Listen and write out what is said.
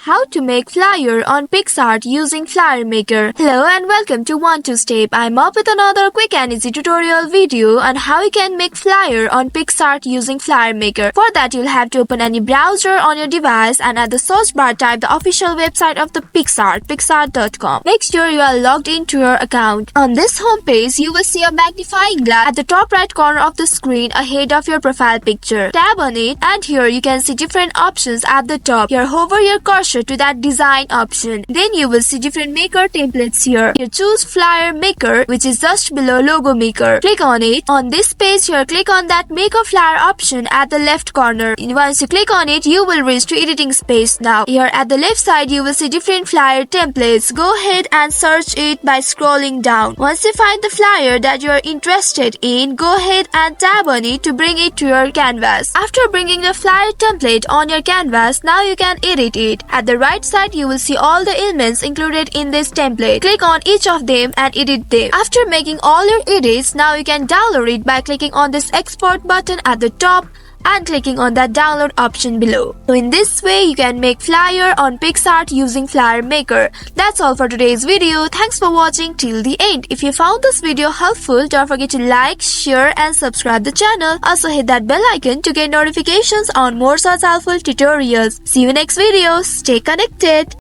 How to make flyer on Picsart using Flyer Maker. Hello and welcome to 1-2-Step. I'm up with another quick and easy tutorial video on how you can make flyer on Picsart using Flyer Maker. For that, you'll have to open any browser on your device and at the search bar type the official website of the Picsart, picsart.com. Make sure you are logged into your account. On this homepage, you will see a magnifying glass at the top right corner of the screen ahead of your profile picture. Tap on it and here you can see different options at the top. Here hover your cursor to that design option. Then you will see different maker templates here. Here choose Flyer Maker, which is just below Logo Maker. Click on it. On this page here, click on that Make a Flyer option at the left corner. Once you click on it, you will reach to editing space now. Here at the left side, you will see different flyer templates. Go ahead and search it by scrolling down. Once you find the flyer that you are interested in, go ahead and tap on it to bring it to your canvas. After bringing the flyer template on your canvas, now you can edit it. At the right side, you will see all the elements included in this template. Click on each of them and edit them. After making all your edits, now you can download it by clicking on this export button at the top and clicking on that download option below. So in this way, you can make flyer on Picsart using Flyer Maker. That's all for today's video. Thanks for watching till the end. If you found this video helpful, don't forget to like, share and subscribe the channel. Also hit that bell icon to get notifications on more such helpful tutorials. See you next video. Stay connected.